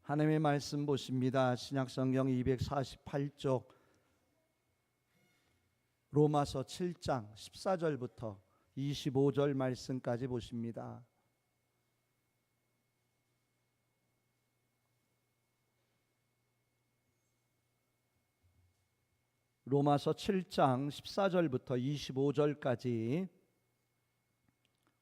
하나님의 말씀 보십니다. 신약성경 248쪽 로마서 7장 14절부터 25절 말씀까지 보십니다. 로마서 7장 14절부터 25절까지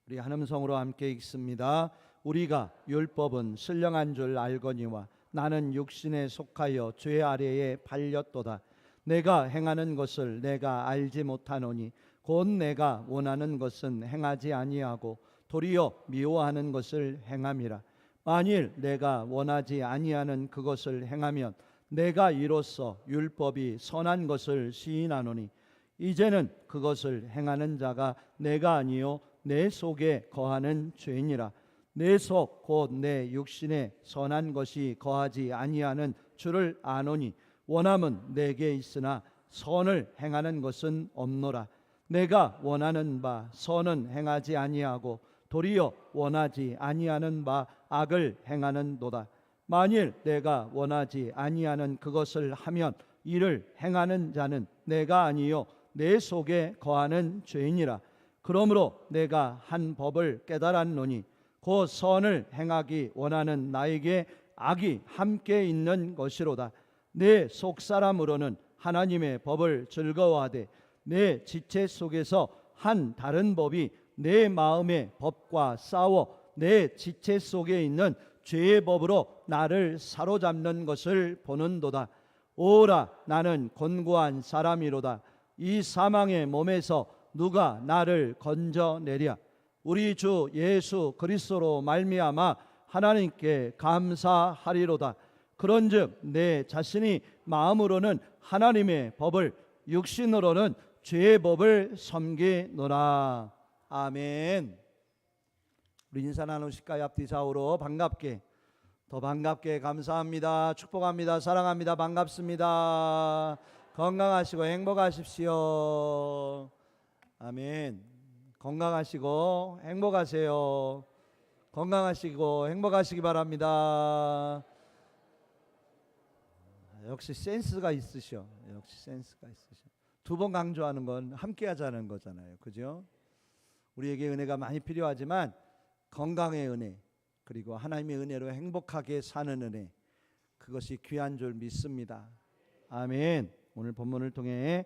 우리 한 음성으로 함께 읽습니다. 우리가 율법은 신령한 줄 알거니와 나는 육신에 속하여 죄 아래에 팔렸도다. 내가 행하는 것을 내가 알지 못하노니 곧 내가 원하는 것은 행하지 아니하고 도리어 미워하는 것을 행함이라. 만일 내가 원하지 아니하는 그것을 행하면 내가 이로써 율법이 선한 것을 시인하노니 이제는 그것을 행하는 자가 내가 아니요 내 속에 거하는 죄니라. 내 속 곧 내 육신에 선한 것이 거하지 아니하는 줄을 아노니 원함은 내게 있으나 선을 행하는 것은 없노라. 내가 원하는 바 선은 행하지 아니하고 도리어 원하지 아니하는 바 악을 행하는도다. 만일 내가 원하지 아니하는 그것을 하면 이를 행하는 자는 내가 아니요 내 속에 거하는 죄이니라. 그러므로 내가 한 법을 깨달았노니 곧 선을 행하기 원하는 나에게 악이 함께 있는 것이로다. 내 속사람으로는 하나님의 법을 즐거워하되 내 지체 속에서 한 다른 법이 내 마음의 법과 싸워 내 지체 속에 있는 죄의 법으로 나를 사로잡는 것을 보는도다. 오라, 나는 곤고한 사람이로다. 이 사망의 몸에서 누가 나를 건져내랴. 우리 주 예수 그리스도로 말미암아 하나님께 감사하리로다. 그런즉 내 자신이 마음으로는 하나님의 법을, 육신으로는 죄의 법을 섬기노라. 아멘. 우리 인사 나누실까요? 앞뒤 좌우로 반갑게, 더 반갑게 감사합니다. 축복합니다. 사랑합니다. 반갑습니다. 건강하시고 행복하십시오. 아멘. 건강하시고 행복하세요. 건강하시고 행복하시기 바랍니다. 역시 센스가 있으셔. 역시 센스가 있으셔. 두 번 강조하는 건 함께 하자는 거잖아요. 그죠? 우리에게 은혜가 많이 필요하지만 건강의 은혜, 그리고 하나님의 은혜로 행복하게 사는 은혜, 그것이 귀한 줄 믿습니다. 아멘. 오늘 본문을 통해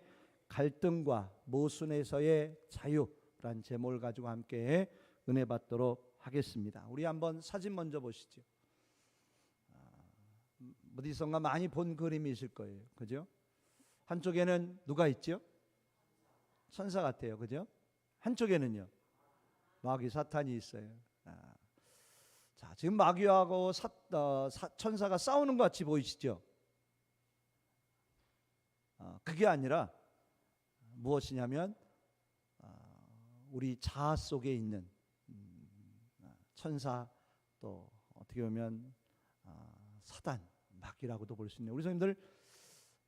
갈등과 모순에서의 자유란 제목을 가지고 함께 은혜 받도록 하겠습니다. 우리 한번 사진 먼저 보시죠. 어디선가 많이 본 그림이실 거예요. 그죠? 한쪽에는 누가 있죠? 천사 같아요. 그죠? 한쪽에는요, 마귀 사탄이 있어요. 자, 지금 마귀하고 천사가 싸우는 것 같이 보이시죠? 그게 아니라 무엇이냐면 우리 자아 속에 있는 천사, 또 어떻게 보면 사단, 마귀라고도 볼 수 있네요. 우리 선생님들,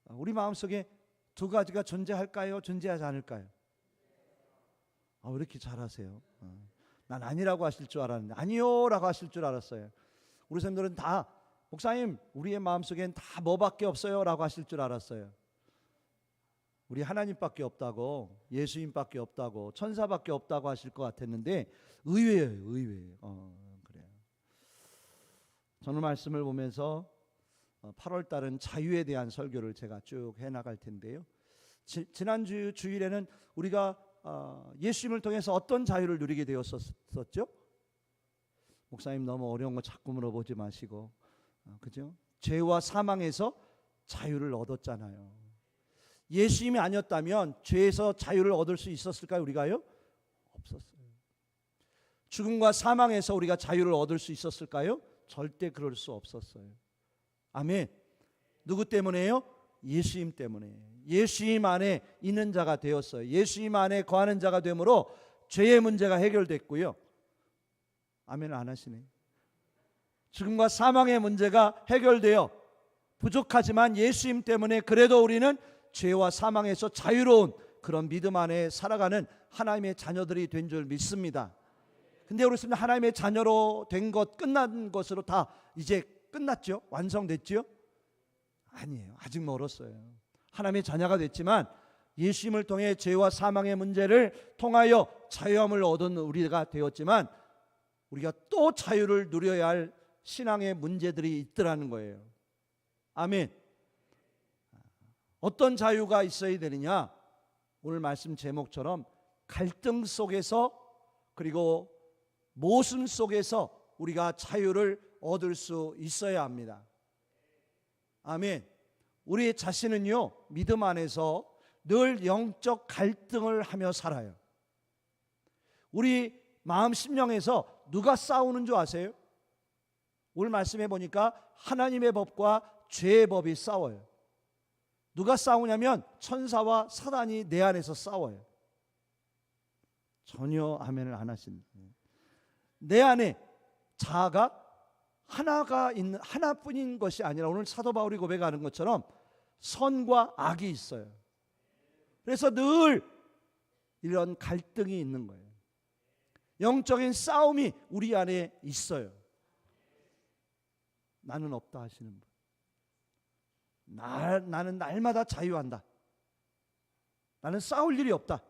우리 마음속에 두 가지가 존재할까요? 존재하지 않을까요? 왜 이렇게 잘하세요? 난 아니라고 하실 줄 알았는데 아니요 라고 하실 줄 알았어요. 우리 선생님들은 다 목사님 우리의 마음속엔 다 뭐밖에 없어요 라고 하실 줄 알았어요. 우리 하나님밖에 없다고, 예수님밖에 없다고, 천사밖에 없다고 하실 것 같았는데 의외예요. 의외예요. 그래요. 저는 말씀을 보면서 8월 달은 자유에 대한 설교를 제가 쭉 해나갈 텐데요. 지난주 주일에는 우리가 예수님을 통해서 어떤 자유를 누리게 되었었죠? 목사님 너무 어려운 거 자꾸 물어보지 마시고, 그죠? 죄와 사망에서 자유를 얻었잖아요. 예수님이 아니었다면 죄에서 자유를 얻을 수 있었을까요? 우리가요? 없었어요. 죽음과 사망에서 우리가 자유를 얻을 수 있었을까요? 절대 그럴 수 없었어요. 아멘. 누구 때문에요? 예수님 때문에. 예수님 안에 있는 자가 되었어요. 예수님 안에 거하는 자가 되므로 죄의 문제가 해결됐고요. 아멘 안 하시네. 죽음과 사망의 문제가 해결되어 부족하지만 예수님 때문에 그래도 우리는 죄와 사망에서 자유로운 그런 믿음 안에 살아가는 하나님의 자녀들이 된 줄 믿습니다. 근데 우리 하나님의 자녀로 된 것, 끝난 것으로 다 이제 끝났죠? 완성됐죠? 아니에요. 아직 멀었어요. 하나님의 자녀가 됐지만 예수님을 통해 죄와 사망의 문제를 통하여 자유함을 얻은 우리가 되었지만 우리가 또 자유를 누려야 할 신앙의 문제들이 있더라는 거예요. 아멘. 어떤 자유가 있어야 되느냐? 오늘 말씀 제목처럼 갈등 속에서 그리고 모순 속에서 우리가 자유를 얻을 수 있어야 합니다. 아멘. 우리 자신은요, 믿음 안에서 늘 영적 갈등을 하며 살아요. 우리 마음 심령에서 누가 싸우는 줄 아세요? 오늘 말씀해 보니까 하나님의 법과 죄의 법이 싸워요. 누가 싸우냐면 천사와 사단이 내 안에서 싸워요. 전혀 아멘을 안 하십니다. 내 안에 자아가 하나뿐인 것이 아니라 오늘 사도 바울이 고백하는 것처럼 선과 악이 있어요. 그래서 늘 이런 갈등이 있는 거예요. 영적인 싸움이 우리 안에 있어요. 나는 없다 하시는 분. 나는 날마다 자유한다. 나는 싸울 일이 없다.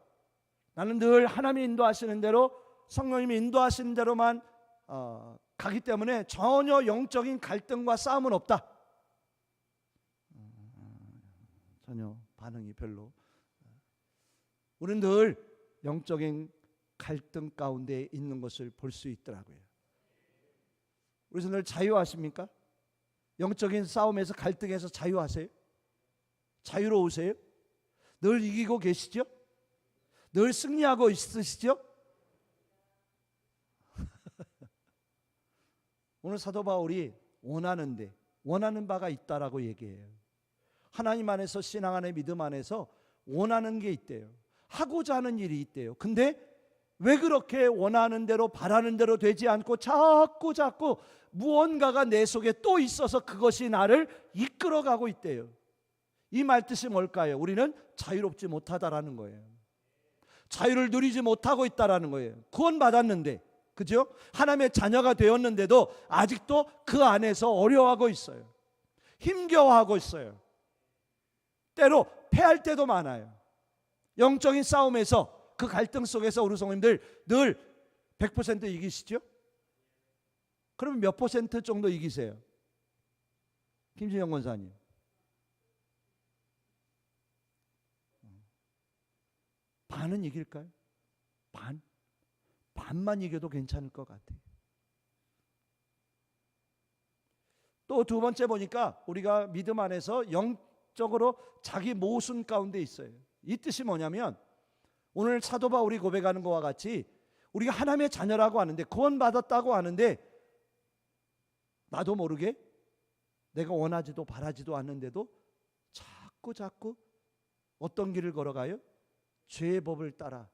나는 늘 하나님이 인도하시는 대로 성령님이 인도하시는 대로만 가기 때문에 전혀 영적인 갈등과 싸움은 없다. 전혀 반응이 별로. 우리는 늘 영적인 갈등 가운데 있는 것을 볼 수 있더라고요. 그래서 늘 자유하십니까? 영적인 싸움에서 갈등에서 자유하세요? 자유로우세요? 늘 이기고 계시죠? 늘 승리하고 있으시죠? 오늘 사도 바울이 원하는 바가 있다라고 얘기해요. 하나님 안에서 신앙 안에 믿음 안에서 원하는 게 있대요. 하고자 하는 일이 있대요. 근데 왜 그렇게 원하는 대로 바라는 대로 되지 않고 자꾸 무언가가 내 속에 또 있어서 그것이 나를 이끌어가고 있대요. 이 말뜻이 뭘까요? 우리는 자유롭지 못하다라는 거예요. 자유를 누리지 못하고 있다라는 거예요. 구원받았는데, 그죠? 하나님의 자녀가 되었는데도 아직도 그 안에서 어려워하고 있어요. 힘겨워하고 있어요. 때로 패할 때도 많아요. 영적인 싸움에서 그 갈등 속에서 우리 성도님들 늘 100% 이기시죠? 그러면 몇 퍼센트 정도 이기세요? 김진영 권사님. 반은 이길까요? 반만 이겨도 괜찮을 것 같아요. 또 두 번째 보니까 우리가 믿음 안에서 영적으로 자기 모순 가운데 있어요. 이 뜻이 뭐냐면 오늘 사도 바울이 고백하는 것과 같이 우리가 하나님의 자녀라고 하는데 구원받았다고 하는데 나도 모르게 내가 원하지도 바라지도 않는데도 자꾸 어떤 길을 걸어가요? 죄의 법을 따라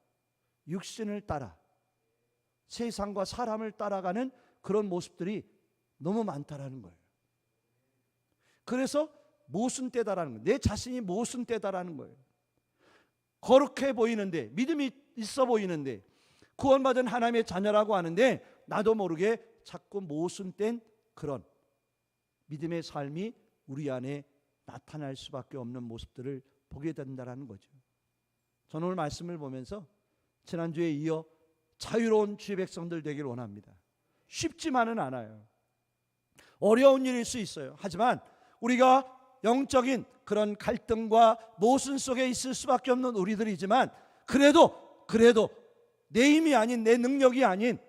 육신을 따라 세상과 사람을 따라가는 그런 모습들이 너무 많다라는 거예요. 그래서 모순되다라는 거예요. 내 자신이 모순되다라는 거예요. 거룩해 보이는데 믿음이 있어 보이는데 구원받은 하나님의 자녀라고 하는데 나도 모르게 자꾸 모순된 그런 믿음의 삶이 우리 안에 나타날 수밖에 없는 모습들을 보게 된다는 거죠. 저는 오늘 말씀을 보면서 지난주에 이어 자유로운 주의 백성들 되길 원합니다. 쉽지만은 않아요. 어려운 일일 수 있어요. 하지만 우리가 영적인 그런 갈등과 모순 속에 있을 수밖에 없는 우리들이지만 그래도 내 힘이 아닌 내 능력이 아닌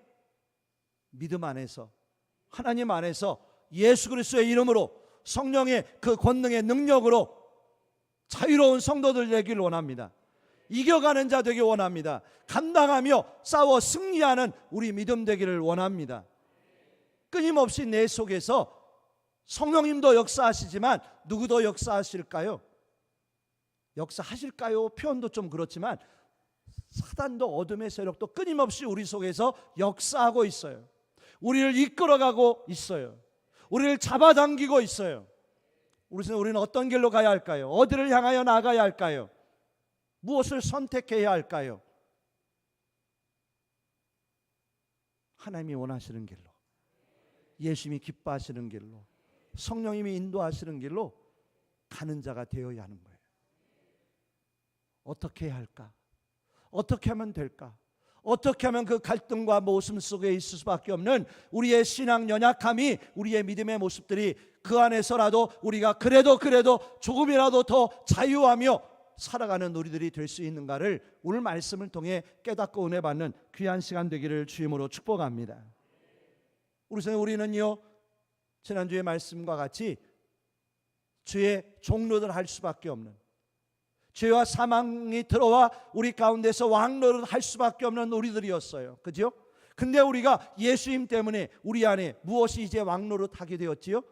믿음 안에서 하나님 안에서 예수 그리스도의 이름으로 성령의 그 권능의 능력으로 자유로운 성도들 되길 원합니다. 이겨가는 자 되길 원합니다. 감당하며 싸워 승리하는 우리 믿음 되기를 원합니다. 끊임없이 내 속에서 성령님도 역사하시지만 누구도 역사하실까요? 역사하실까요? 표현도 좀 그렇지만 사단도 어둠의 세력도 끊임없이 우리 속에서 역사하고 있어요. 우리를 이끌어가고 있어요. 우리를 잡아당기고 있어요. 우리는 어떤 길로 가야 할까요? 어디를 향하여 나가야 할까요? 무엇을 선택해야 할까요? 하나님이 원하시는 길로, 예수님이 기뻐하시는 길로, 성령님이 인도하시는 길로 가는 자가 되어야 하는 거예요. 어떻게 해야 할까? 어떻게 하면 될까? 어떻게 하면 그 갈등과 모순 속에 있을 수밖에 없는 우리의 신앙 연약함이, 우리의 믿음의 모습들이 그 안에서라도 우리가 그래도 조금이라도 더 자유하며 살아가는 우리들이 될 수 있는가를 오늘 말씀을 통해 깨닫고 은혜 받는 귀한 시간 되기를 주임으로 축복합니다. 우리는요, 지난주의 말씀과 같이 주의 종로를 할 수밖에 없는, 죄와 사망이 들어와 우리 가운데서 왕노릇 할 수밖에 없는 우리들이었어요. 그죠? 근데 우리가 예수님 때문에 우리 안에 무엇이 이제 왕노릇 하게 되었지요?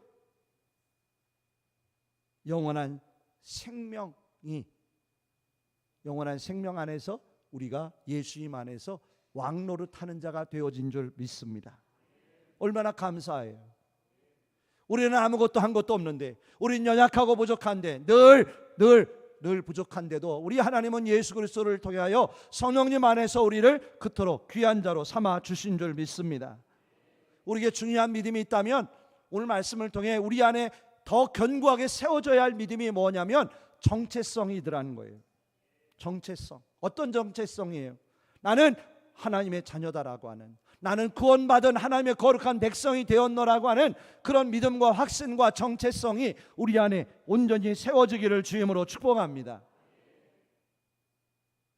영원한 생명 안에서 우리가 예수님 안에서 왕노릇 하는 자가 되어진 줄 믿습니다. 얼마나 감사해요. 우리는 아무것도 한 것도 없는데, 우리는 연약하고 부족한데, 늘 부족한데도 우리 하나님은 예수 그리스도를 통하여 성령님 안에서 우리를 그토록 귀한 자로 삼아 주신 줄 믿습니다. 우리에게 중요한 믿음이 있다면 오늘 말씀을 통해 우리 안에 더 견고하게 세워져야 할 믿음이 뭐냐면 정체성이더라는 거예요. 정체성. 어떤 정체성이에요? 나는 하나님의 자녀다라고 하는, 나는 구원받은 하나님의 거룩한 백성이 되었노라고 하는 그런 믿음과 확신과 정체성이 우리 안에 온전히 세워지기를 주임으로 축복합니다.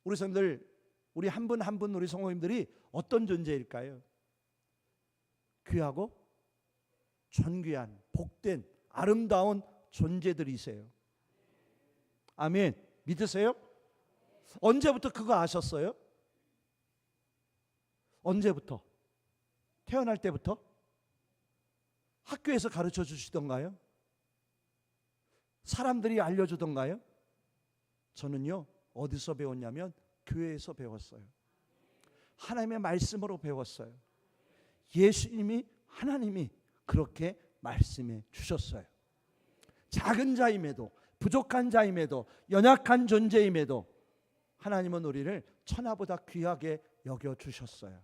우리 성도들, 우리 한 분 한 분 우리 성도님들이 어떤 존재일까요? 귀하고 존귀한 복된 아름다운 존재들이세요. 아멘. 믿으세요? 언제부터 그거 아셨어요? 언제부터? 태어날 때부터? 학교에서 가르쳐 주시던가요? 사람들이 알려주던가요? 저는요, 어디서 배웠냐면 교회에서 배웠어요. 하나님의 말씀으로 배웠어요. 예수님이, 하나님이 그렇게 말씀해 주셨어요. 작은 자임에도, 부족한 자임에도, 연약한 존재임에도 하나님은 우리를 천하보다 귀하게 여겨 주셨어요.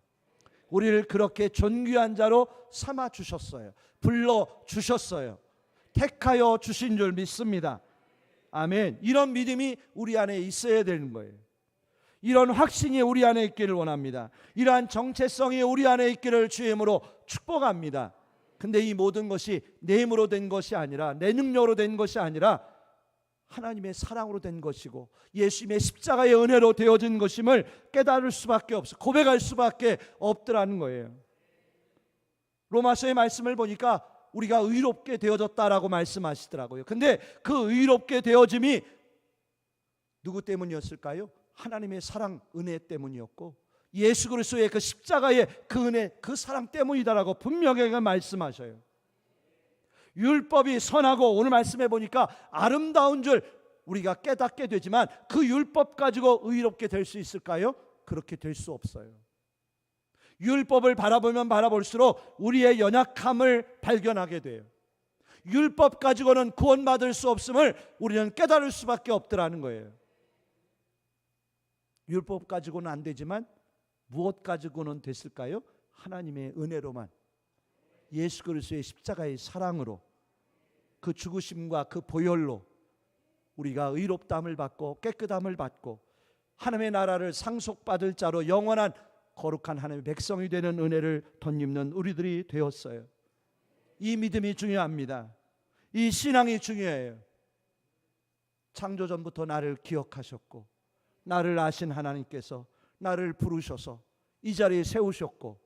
우리를 그렇게 존귀한 자로 삼아 주셨어요. 불러 주셨어요. 택하여 주신 줄 믿습니다. 아멘. 이런 믿음이 우리 안에 있어야 되는 거예요. 이런 확신이 우리 안에 있기를 원합니다. 이러한 정체성이 우리 안에 있기를 주임으로 축복합니다. 근데 이 모든 것이 내 힘으로 된 것이 아니라, 내 능력으로 된 것이 아니라 하나님의 사랑으로 된 것이고 예수님의 십자가의 은혜로 되어진 것임을 깨달을 수밖에 없어, 고백할 수밖에 없더라는 거예요. 로마서의 말씀을 보니까 우리가 의롭게 되어졌다라고 말씀하시더라고요. 근데 그 의롭게 되어짐이 누구 때문이었을까요? 하나님의 사랑, 은혜 때문이었고 예수 그리스도의 그 십자가의 그 은혜, 그 사랑 때문이다라고 분명하게 말씀하셔요. 율법이 선하고, 오늘 말씀해 보니까 아름다운 줄 우리가 깨닫게 되지만 그 율법 가지고 의롭게 될 수 있을까요? 그렇게 될 수 없어요. 율법을 바라보면 바라볼수록 우리의 연약함을 발견하게 돼요. 율법 가지고는 구원받을 수 없음을 우리는 깨달을 수밖에 없더라는 거예요. 율법 가지고는 안 되지만 무엇 가지고는 됐을까요? 하나님의 은혜로만, 예수 그리스도의 십자가의 사랑으로, 그 죽으심과 그 보혈로 우리가 의롭다함을 받고 깨끗함을 받고 하나님의 나라를 상속받을 자로 영원한 거룩한 하나님의 백성이 되는 은혜를 덧입는 우리들이 되었어요. 이 믿음이 중요합니다. 이 신앙이 중요해요. 창조전부터 나를 기억하셨고 나를 아신 하나님께서 나를 부르셔서 이 자리에 세우셨고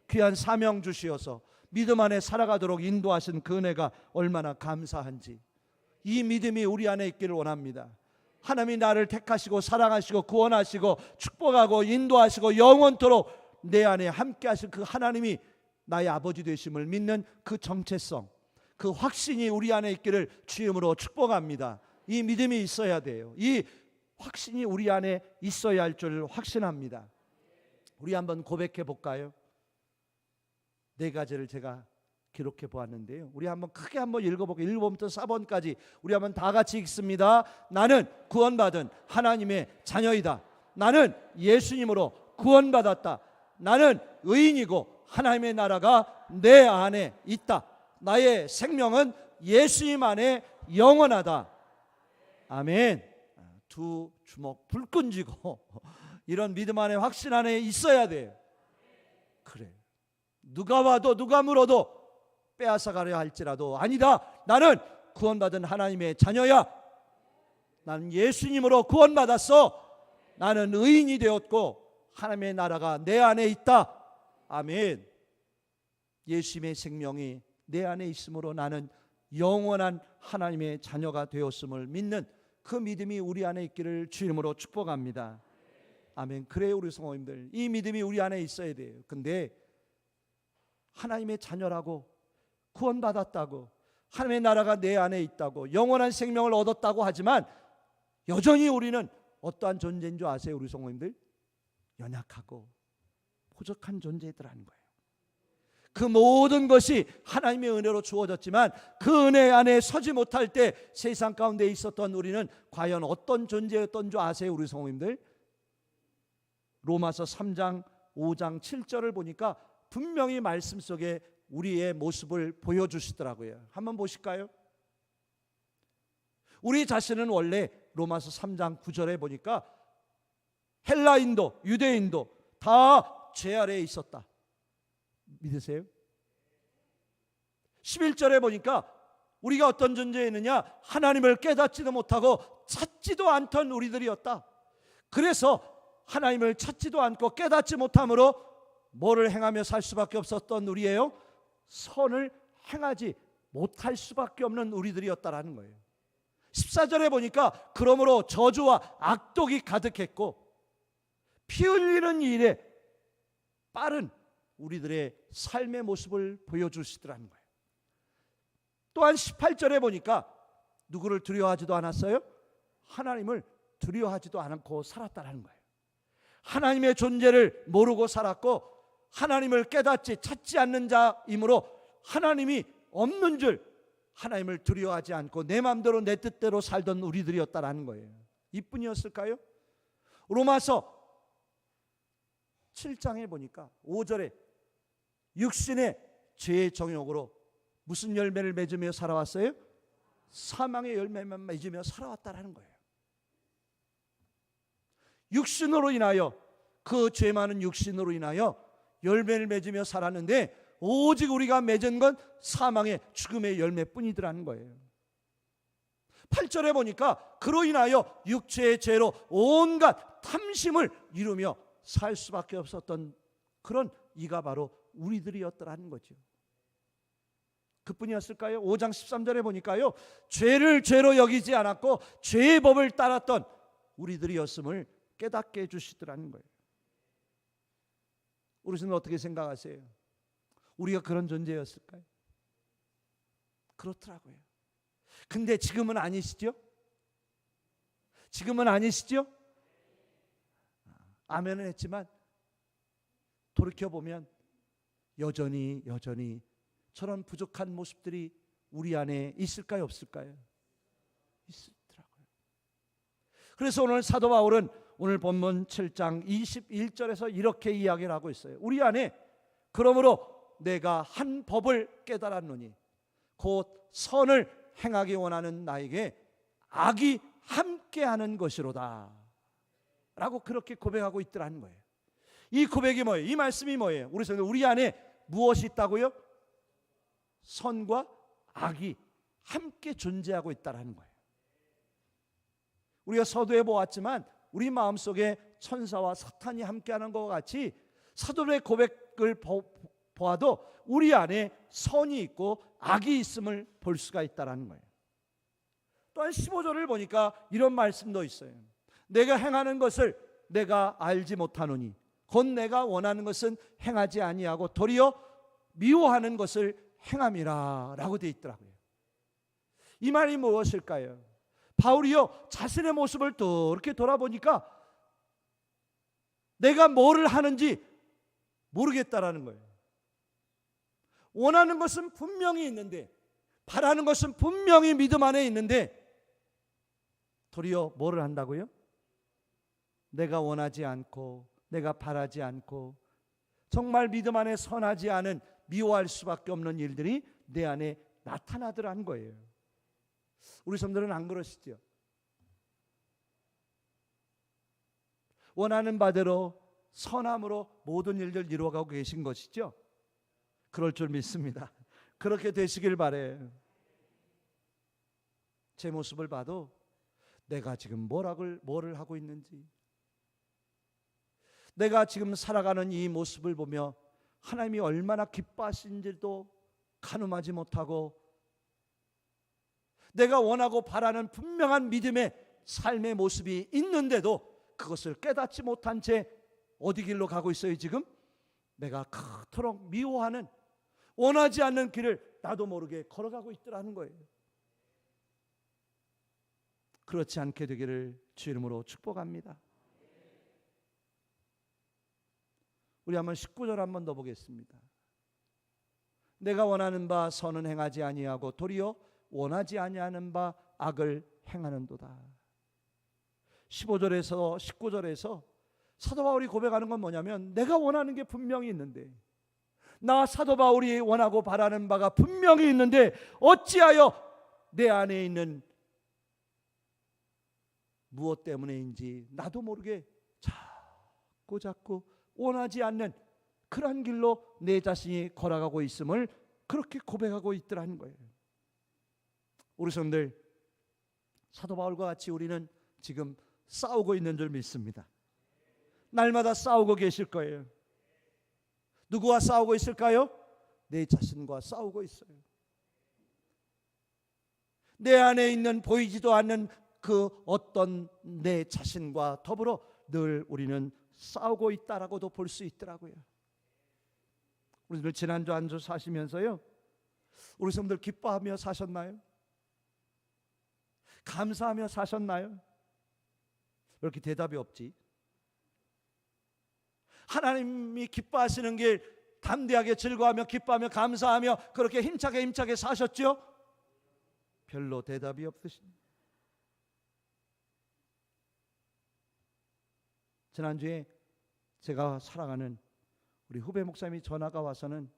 귀한 사명 주시어서 믿음 안에 살아가도록 인도하신 그 은혜가 얼마나 감사한지, 이 믿음이 우리 안에 있기를 원합니다. 하나님이 나를 택하시고 사랑하시고 구원하시고 축복하고 인도하시고 영원토록 내 안에 함께 하실 그 하나님이 나의 아버지 되심을 믿는 그 정체성, 그 확신이 우리 안에 있기를 주임으로 축복합니다. 이 믿음이 있어야 돼요. 이 확신이 우리 안에 있어야 할 줄 확신합니다. 우리 한번 고백해 볼까요? 4가지를 제가 기록해 보았는데요. 우리 한번 크게 한번 읽어볼게요. 1번부터 4번까지 우리 한번 다 같이 읽습니다. 나는 구원받은 하나님의 자녀이다. 나는 예수님으로 구원받았다. 나는 의인이고 하나님의 나라가 내 안에 있다. 나의 생명은 예수님 안에 영원하다. 아멘. 두 주먹 불끈 쥐고 이런 믿음 안에 확신 안에 있어야 돼요. 그래. 누가 와도 누가 물어도 빼앗아가려 할지라도 아니다. 나는 구원받은 하나님의 자녀야. 나는 예수님으로 구원받았어. 나는 의인이 되었고 하나님의 나라가 내 안에 있다. 아멘. 예수님의 생명이 내 안에 있으므로 나는 영원한 하나님의 자녀가 되었음을 믿는 그 믿음이 우리 안에 있기를 주 이름으로 축복합니다. 아멘. 그래요, 우리 성도님들. 이 믿음이 우리 안에 있어야 돼요. 근데 하나님의 자녀라고 구원받았다고 하나님의 나라가 내 안에 있다고 영원한 생명을 얻었다고 하지만 여전히 우리는 어떠한 존재인 줄 아세요, 우리 성도님들? 연약하고 부족한 존재들하는 거예요. 그 모든 것이 하나님의 은혜로 주어졌지만 그 은혜 안에 서지 못할 때 세상 가운데 있었던 우리는 과연 어떤 존재였던 줄 아세요, 우리 성도님들? 로마서 3장 5장 7절을 보니까 분명히 말씀 속에 우리의 모습을 보여주시더라고요. 한번 보실까요? 우리 자신은 원래 로마서 3장 9절에 보니까 헬라인도 유대인도 다 죄 아래에 있었다. 믿으세요? 11절에 보니까 우리가 어떤 존재였느냐? 하나님을 깨닫지도 못하고 찾지도 않던 우리들이었다. 그래서 하나님을 찾지도 않고 깨닫지 못함으로 뭐를 행하며 살 수밖에 없었던 우리예요? 선을 행하지 못할 수밖에 없는 우리들이었다라는 거예요. 14절에 보니까 그러므로 저주와 악독이 가득했고 피 흘리는 일에 빠른 우리들의 삶의 모습을 보여주시더라는 거예요. 또한 18절에 보니까 누구를 두려워하지도 않았어요? 하나님을 두려워하지도 않고 살았다는 거예요. 하나님의 존재를 모르고 살았고 하나님을 깨닫지 찾지 않는 자이므로 하나님이 없는 줄 하나님을 두려워하지 않고 내 마음대로 내 뜻대로 살던 우리들이었다라는 거예요. 이뿐이었을까요? 로마서 7장에 보니까 5절에 육신의 죄의 정욕으로 무슨 열매를 맺으며 살아왔어요? 사망의 열매만 맺으며 살아왔다라는 거예요. 육신으로 인하여 그 죄 많은 육신으로 인하여 열매를 맺으며 살았는데 오직 우리가 맺은 건 사망의 죽음의 열매뿐이더라는 거예요. 8절에 보니까 그로 인하여 육체의 죄로 온갖 탐심을 이루며 살 수밖에 없었던 그런 이가 바로 우리들이었더라는 거죠. 그뿐이었을까요? 5장 13절에 보니까요, 죄를 죄로 여기지 않았고 죄의 법을 따랐던 우리들이었음을 깨닫게 해주시더라는 거예요. 우리는 어떻게 생각하세요? 우리가 그런 존재였을까요? 그렇더라고요. 근데 지금은 아니시죠? 지금은 아니시죠? 아멘은 했지만 돌이켜보면 여전히 저런 부족한 모습들이 우리 안에 있을까요, 없을까요? 있더라고요. 그래서 오늘 사도 바울은 오늘 본문 7장 21절에서 이렇게 이야기를 하고 있어요. 우리 안에 그러므로 내가 한 법을 깨달았노니 곧 선을 행하기 원하는 나에게 악이 함께하는 것이로다 라고 그렇게 고백하고 있더라는 거예요. 이 고백이 뭐예요? 이 말씀이 뭐예요? 우리 안에 무엇이 있다고요? 선과 악이 함께 존재하고 있다는 거예요. 우리가 서두에 보았지만 우리 마음속에 천사와 사탄이 함께하는 것과 같이 사도의 고백을 보아도 우리 안에 선이 있고 악이 있음을 볼 수가 있다는 거예요. 또한 15절을 보니까 이런 말씀도 있어요. 내가 행하는 것을 내가 알지 못하노니 곧 내가 원하는 것은 행하지 아니하고 도리어 미워하는 것을 행함이라 라고 되어 있더라고요. 이 말이 무엇일까요? 바울이요 자신의 모습을 또 이렇게 돌아보니까 내가 뭐를 하는지 모르겠다라는 거예요. 원하는 것은 분명히 있는데 바라는 것은 분명히 믿음 안에 있는데 도리어 뭐를 한다고요? 내가 원하지 않고 내가 바라지 않고 정말 믿음 안에 선하지 않은 미워할 수밖에 없는 일들이 내 안에 나타나더라는 거예요. 우리 성도들은 안 그러시죠? 원하는 바대로 선함으로 모든 일들 이루어가고 계신 것이죠? 그럴 줄 믿습니다. 그렇게 되시길 바래요. 제 모습을 봐도 내가 지금 뭐를 하고 있는지, 내가 지금 살아가는 이 모습을 보며 하나님이 얼마나 기뻐하신지도 가늠하지 못하고, 내가 원하고 바라는 분명한 믿음의 삶의 모습이 있는데도 그것을 깨닫지 못한 채 어디 길로 가고 있어요? 지금 내가 그토록 미워하는, 원하지 않는 길을 나도 모르게 걸어가고 있더라는 거예요. 그렇지 않게 되기를 주 이름으로 축복합니다. 우리 한번 19절 한번 더 보겠습니다. 내가 원하는 바 선은 행하지 아니하고 도리어 원하지 아니하는 바 악을 행하는도다. 15절에서 19절에서 사도 바울이 고백하는 건 뭐냐면, 내가 원하는 게 분명히 있는데, 나 사도 바울이 원하고 바라는 바가 분명히 있는데 어찌하여 내 안에 있는 무엇 때문에인지 나도 모르게 자꾸 원하지 않는 그런 길로 내 자신이 걸어가고 있음을 그렇게 고백하고 있더라는 거예요. 우리 성도들, 사도 바울과 같이 우리는 지금 싸우고 있는 줄 믿습니다. 날마다 싸우고 계실 거예요. 누구와 싸우고 있을까요? 내 자신과 싸우고 있어요. 내 안에 있는 보이지도 않는 그 어떤 내 자신과 더불어 늘 우리는 싸우고 있다라고도 볼 수 있더라고요. 우리들 지난주 한 주 사시면서요, 우리 성도들 기뻐하며 사셨나요? 감사하며 사셨나요? 왜 이렇게 대답이 없지? 하나님이 기뻐하시는 길 담대하게 즐거워하며 기뻐하며 감사하며 그렇게 힘차게 사셨죠? 별로 대답이 없으십니다. 지난주에 제가 사랑하는 우리 후배 목사님이 전화가 와서는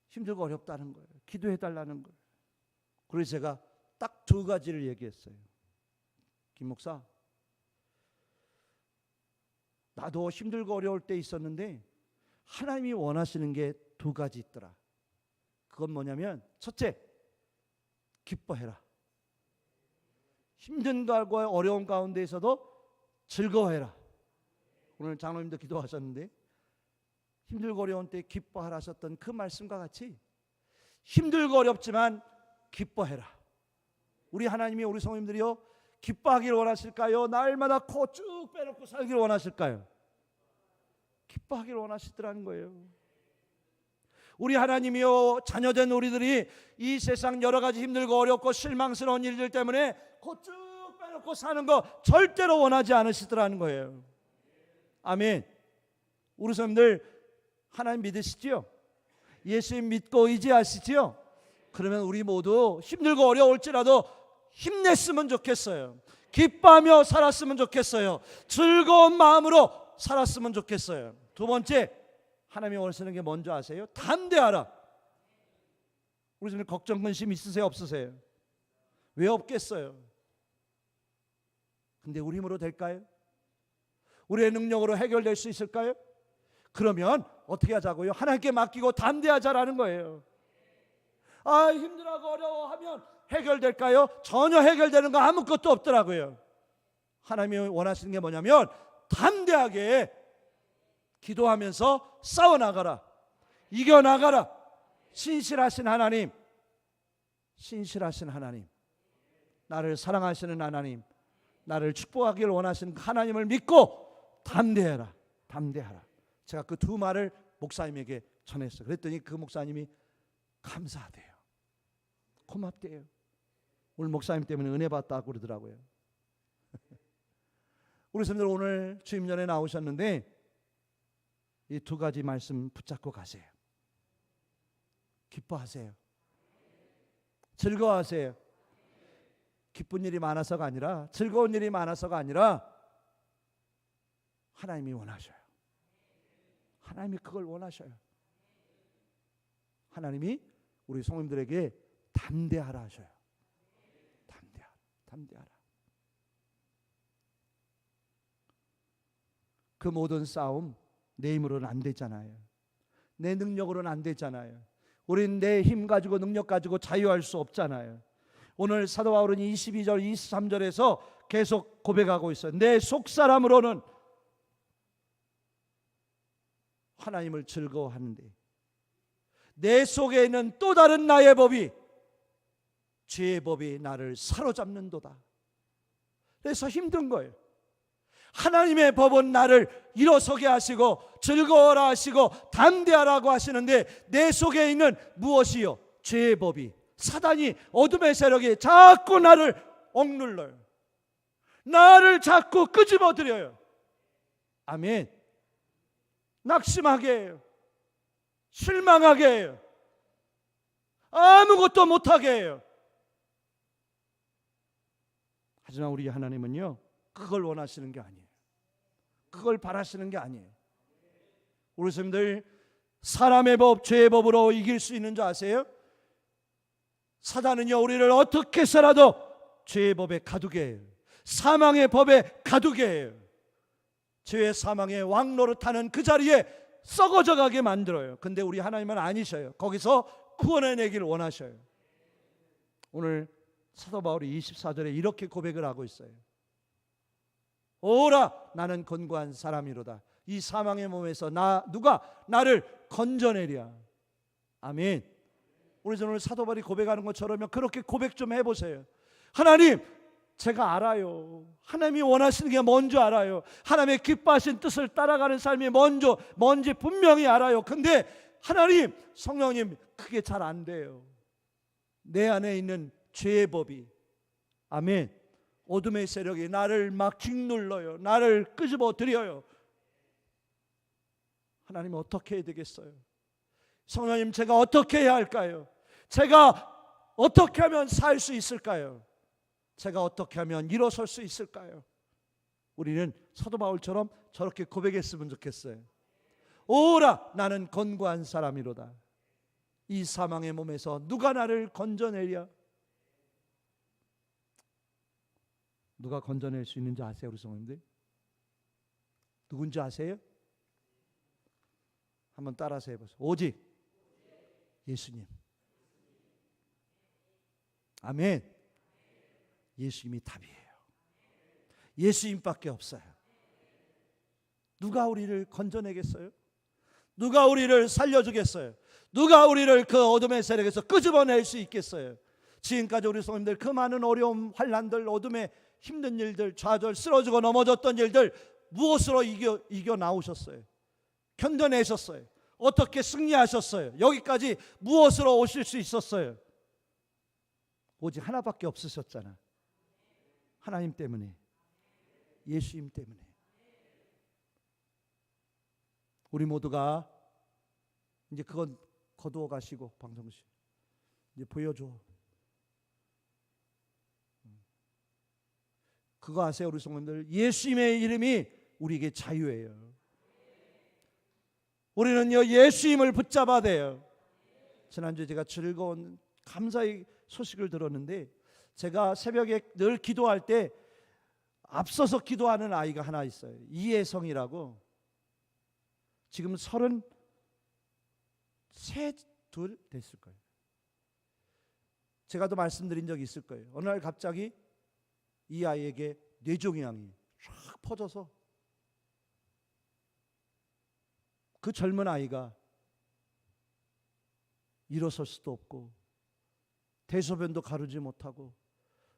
힘들고 어렵다는 거예요. 기도해 달라는 거예요. 그래서 제가 딱 두 가지를 얘기했어요. 김 목사, 나도 힘들고 어려울 때 있었는데 하나님이 원하시는 게 두 가지 있더라. 그건 뭐냐면, 첫째, 기뻐해라. 힘든 가운데 어려운 가운데에서도 즐거워해라. 오늘 장로님도 기도하셨는데 힘들고 어려운 때 기뻐하라 하셨던 그 말씀과 같이 힘들고 어렵지만 기뻐해라. 우리 하나님이 우리 성도님들이요, 기뻐하기를 원하실까요? 날마다 코 쭉 빼놓고 살기를 원하실까요? 기뻐하기를 원하시더라는 거예요. 우리 하나님이요, 자녀된 우리들이 이 세상 여러 가지 힘들고 어렵고 실망스러운 일들 때문에 코 쭉 빼놓고 사는 거 절대로 원하지 않으시더라는 거예요. 아멘. 우리 성도들 하나님 믿으시지요? 예수님 믿고 의지하시지요? 그러면 우리 모두 힘들고 어려울지라도 힘냈으면 좋겠어요. 기뻐하며 살았으면 좋겠어요. 즐거운 마음으로 살았으면 좋겠어요. 두 번째, 하나님이 원하시는 게 뭔지 아세요? 담대하라. 우리 좀 걱정 근심 있으세요? 없으세요? 왜 없겠어요? 근데 우리 힘으로 될까요? 우리의 능력으로 해결될 수 있을까요? 그러면 어떻게 하자고요? 하나님께 맡기고 담대하자라는 거예요. 아, 힘들고 어려워하면 해결될까요? 전혀 해결되는 거 아무것도 없더라고요. 하나님이 원하시는 게 뭐냐면 담대하게 기도하면서 싸워나가라. 이겨나가라. 신실하신 하나님, 신실하신 하나님, 나를 사랑하시는 하나님, 나를 축복하기를 원하시는 하나님을 믿고 담대해라. 담대하라. 제가 그 두 말을 목사님에게 전했어요. 그랬더니 그 목사님이 감사하대요. 고맙대요. 오늘 목사님 때문에 은혜 받다고 그러더라고요. 우리 성도들 오늘 주임 전에 나오셨는데 이 두 가지 말씀 붙잡고 가세요. 기뻐하세요. 즐거워하세요. 기쁜 일이 많아서가 아니라, 즐거운 일이 많아서가 아니라 하나님이 원하셔요. 하나님이 그걸 원하셔요. 하나님이 우리 성도님들에게 담대하라 하셔요. 담대하라. 그 모든 싸움 내 힘으로는 안 되잖아요. 내 능력으로는 안 되잖아요. 우린 내 힘 가지고 능력 가지고 자유할 수 없잖아요. 오늘 사도 바울은 22절 23절에서 계속 고백하고 있어요. 내 속사람으로는 하나님을 즐거워하는데 내 속에 있는 또 다른 나의 법이, 죄의 법이 나를 사로잡는도다. 그래서 힘든 거예요. 하나님의 법은 나를 일어서게 하시고 즐거워라 하시고 담대하라고 하시는데 내 속에 있는 무엇이요? 죄의 법이, 사단이, 어둠의 세력이 자꾸 나를 억눌러요. 나를 자꾸 끄집어들여요. 아멘. 낙심하게 해요. 실망하게 해요. 아무것도 못하게 해요. 하지만 우리 하나님은요, 그걸 원하시는 게 아니에요. 그걸 바라시는 게 아니에요. 우리 스님들 사람의 법, 죄의 법으로 이길 수 있는 줄 아세요? 사단은요, 우리를 어떻게 해서라도 죄의 법에 가두게 해요. 사망의 법에 가두게 해요. 죄의 사망의 왕노릇하는 그 자리에 썩어져 가게 만들어요. 근데 우리 하나님은 아니셔요. 거기서 구원해내기를 원하셔요. 오늘 사도 바울이 24절에 이렇게 고백을 하고 있어요. 오라, 나는 권고한 사람이로다. 이 사망의 몸에서 누가 나를 건져내랴. 아멘. 우리 오늘 사도 바울이 고백하는 것처럼 그렇게 고백 좀 해보세요. 하나님, 제가 알아요. 하나님이 원하시는 게 뭔지 알아요. 하나님의 기뻐하신 뜻을 따라가는 삶이 뭔지 분명히 알아요. 근데 하나님, 성령님, 그게 잘 안 돼요. 내 안에 있는 죄의 법이, 아멘, 어둠의 세력이 나를 막 짓눌러요. 나를 끄집어 들여요. 하나님, 어떻게 해야 되겠어요? 성령님, 제가 어떻게 해야 할까요? 제가 어떻게 하면 살 수 있을까요? 제가 어떻게 하면 일어설 수 있을까요? 우리는 사도 바울처럼 저렇게 고백했으면 좋겠어요. 오라, 나는 권고한 사람이로다. 이 사망의 몸에서 누가 나를 건져내랴. 누가 건져낼 수 있는지 아세요, 우리 성도님들? 누군지 아세요? 한번 따라서 해보세요. 오직 예수님. 아멘. 예수님이 답이에요. 예수님밖에 없어요. 누가 우리를 건져내겠어요? 누가 우리를 살려주겠어요? 누가 우리를 그 어둠의 세력에서 끄집어낼 수 있겠어요? 지금까지 우리 성도님들 그 많은 어려움, 환난들, 어둠의 힘든 일들, 좌절, 쓰러지고 넘어졌던 일들 무엇으로 이겨 나오셨어요? 견뎌내셨어요? 어떻게 승리하셨어요? 여기까지 무엇으로 오실 수 있었어요? 오직 하나밖에 없으셨잖아. 하나님 때문에, 예수님 때문에. 우리 모두가 이제 그건 거두어 가시고, 방송실 이제 보여줘. 그거 아세요, 우리 성도님들? 예수님의 이름이 우리에게 자유예요. 우리는요, 예수님을 붙잡아야 돼요. 지난주에 제가 즐거운 감사의 소식을 들었는데, 제가 새벽에 늘 기도할 때 앞서서 기도하는 아이가 하나 있어요. 이혜성이라고. 지금 33, 2 됐을 거예요. 제가 또 말씀드린 적이 있을 거예요. 어느 날 갑자기 이 아이에게 뇌종양이 쫙 퍼져서 그 젊은 아이가 일어설 수도 없고 대소변도 가르지 못하고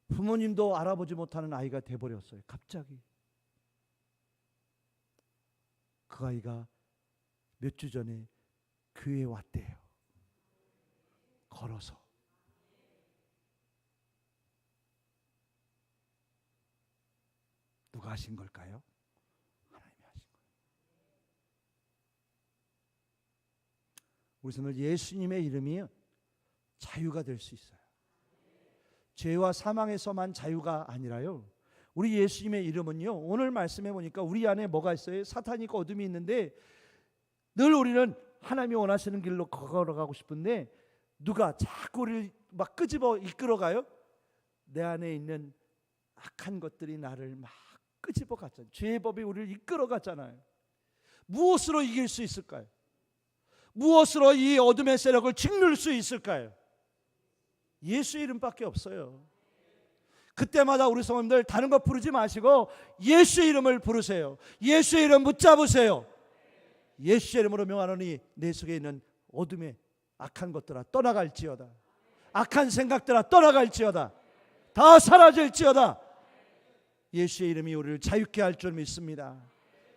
부모님도 알아보지 못하는 아이가 돼버렸어요. 갑자기. 그 아이가 몇 주 전에 교회에 왔대요. 걸어서. 누가 하신 걸까요? 하나님이 하신 거예요. 우리 오늘 예수님의 이름이 자유가 될 수 있어요. 죄와 사망에서만 자유가 아니라요, 우리 예수님의 이름은요, 오늘 말씀해 보니까 우리 안에 뭐가 있어요? 사탄이 있고 어둠이 있는데 늘 우리는 하나님이 원하시는 길로 걸어가고 싶은데 누가 자꾸 우리를 막 끄집어 이끌어가요? 내 안에 있는 악한 것들이 나를 막 끄집어 갔잖아요. 죄의 법이 우리를 이끌어 갔잖아요. 무엇으로 이길 수 있을까요? 무엇으로 이 어둠의 세력을 짓눌 수 있을까요? 예수 이름밖에 없어요. 그때마다 우리 성도님들 다른 거 부르지 마시고 예수 이름을 부르세요. 예수 이름 붙잡으세요. 예수 이름으로 명하노니 내 속에 있는 어둠의 악한 것들아 떠나갈지어다. 악한 생각들아 떠나갈지어다. 다 사라질지어다. 예수의 이름이 우리를 자유케 할 줄 믿습니다.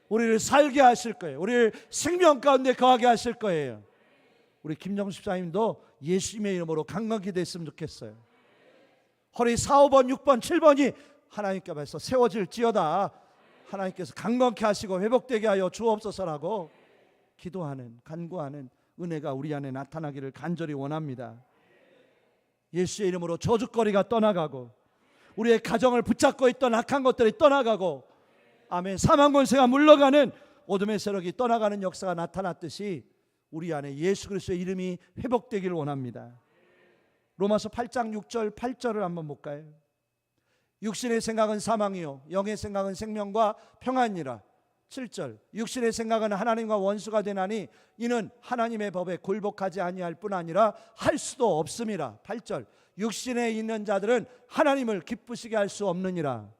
우리를 살게 하실 거예요. 우리를 생명 가운데 거하게 하실 거예요. 우리 김정수 집사님도 예수님의 이름으로 강건케 됐으면 좋겠어요. 허리 4, 5번, 6번, 7번이 하나님께서 세워질지어다. 하나님께서 강건케 하시고 회복되게 하여 주옵소서라고 기도하는, 간구하는 은혜가 우리 안에 나타나기를 간절히 원합니다. 예수의 이름으로 저주거리가 떠나가고 우리의 가정을 붙잡고 있던 악한 것들이 떠나가고, 아멘, 사망 권세가 물러가는 어둠의 세력이 떠나가는 역사가 나타났듯이 우리 안에 예수 그리스도의 이름이 회복되기를 원합니다. 로마서 8장 6절 8절을 한번 볼까요? 육신의 생각은 사망이요 영의 생각은 생명과 평안이라. 7절 육신의 생각은 하나님과 원수가 되나니 이는 하나님의 법에 굴복하지 아니할 뿐 아니라 할 수도 없음이라. 8절 육신에 있는 자들은 하나님을 기쁘시게 할 수 없느니라.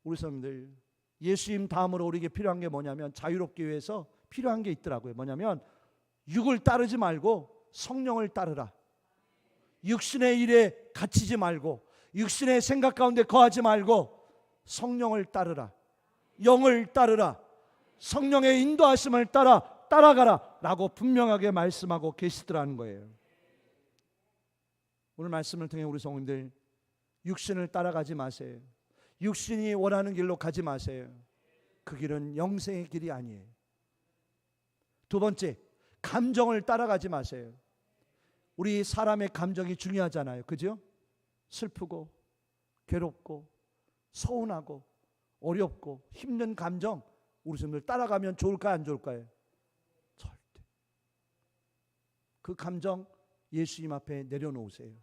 우리 성도들, 예수님 다음으로 우리에게 필요한 게 뭐냐면, 자유롭기 위해서 필요한 게 있더라고요. 뭐냐면 육을 따르지 말고 성령을 따르라. 육신의 일에 갇히지 말고 육신의 생각 가운데 거하지 말고 성령을 따르라. 영을 따르라. 성령의 인도하심을 따라가라 라고 분명하게 말씀하고 계시더라는 거예요. 오늘 말씀을 통해 우리 성도님들, 육신을 따라가지 마세요. 육신이 원하는 길로 가지 마세요. 그 길은 영생의 길이 아니에요. 두 번째, 감정을 따라가지 마세요. 우리 사람의 감정이 중요하잖아요. 그죠? 슬프고 괴롭고 서운하고 어렵고 힘든 감정, 우리 성도들 따라가면 좋을까요, 안 좋을까요? 절대. 그 감정 예수님 앞에 내려놓으세요.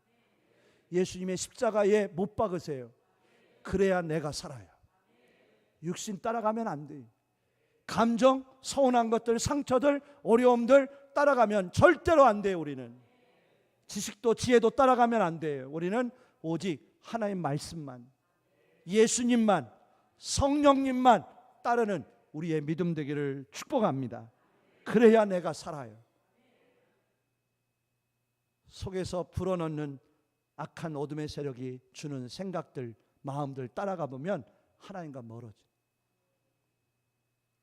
예수님의 십자가에 못 박으세요. 그래야 내가 살아요. 육신 따라가면 안 돼요. 감정, 서운한 것들, 상처들, 어려움들 따라가면 절대로 안 돼요. 우리는 지식도 지혜도 따라가면 안 돼요. 우리는 오직 하나님 말씀만, 예수님만, 성령님만 따르는 우리의 믿음 되기를 축복합니다. 그래야 내가 살아요. 속에서 불어넣는 악한 어둠의 세력이 주는 생각들, 마음들 따라가 보면 하나님과 멀어져.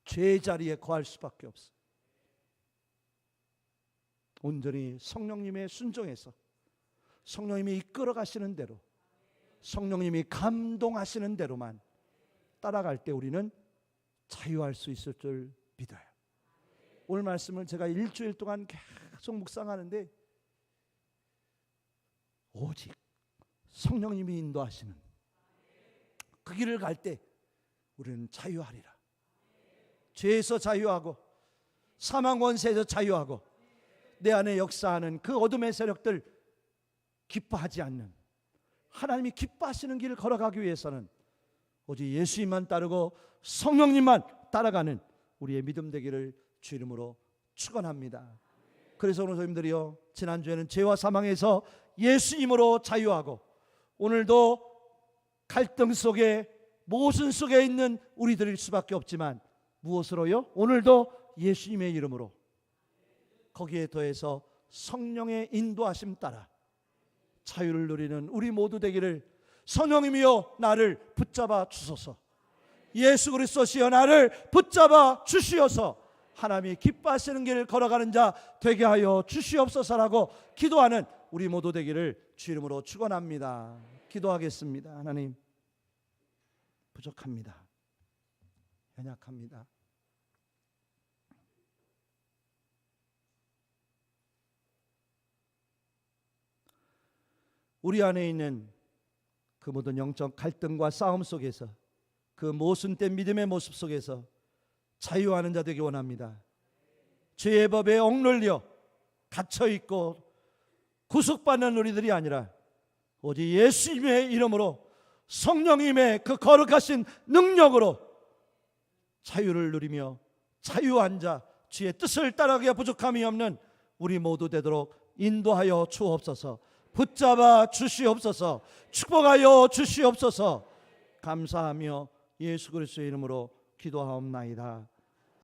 죄의 자리에 거할 수밖에 없어. 온전히 성령님의 순종에서 성령님이 이끌어 가시는 대로, 성령님이 감동하시는 대로만 따라갈 때 우리는 자유할 수 있을 줄 믿어요. 오늘 말씀을 제가 일주일 동안 계속 묵상하는데 오직 성령님이 인도하시는 그 길을 갈 때 우리는 자유하리라. 죄에서 자유하고 사망 권세에서 자유하고 내 안에 역사하는 그 어둠의 세력들 기뻐하지 않는, 하나님이 기뻐하시는 길을 걸어가기 위해서는 오직 예수님만 따르고 성령님만 따라가는 우리의 믿음 되기를 주 이름으로 축원합니다. 그래서 오늘 성도님들이요, 지난주에는 죄와 사망에서 예수님으로 자유하고, 오늘도 갈등 속에 모순 속에 있는 우리들일 수밖에 없지만 무엇으로요? 오늘도 예수님의 이름으로, 거기에 더해서 성령의 인도하심 따라 자유를 누리는 우리 모두 되기를, 성령님이여 나를 붙잡아 주소서, 예수 그리스도시여 나를 붙잡아 주시어서 하나님이 기뻐하시는 길을 걸어가는 자 되게 하여 주시옵소서라고 기도하는 우리 모두 되기를 주 이름으로 축원합니다. 기도하겠습니다. 하나님, 부족합니다. 연약합니다. 우리 안에 있는 그 모든 영적 갈등과 싸움 속에서, 그 모순된 믿음의 모습 속에서 자유하는 자 되기 원합니다. 죄의 법에 억눌려 갇혀 있고 구속받는 우리들이 아니라 오직 예수님의 이름으로 성령님의 그 거룩하신 능력으로 자유를 누리며 자유한 자, 주의 뜻을 따라가기에 부족함이 없는 우리 모두 되도록 인도하여 주옵소서. 붙잡아 주시옵소서. 축복하여 주시옵소서. 감사하며 예수 그리스도의 이름으로 기도하옵나이다.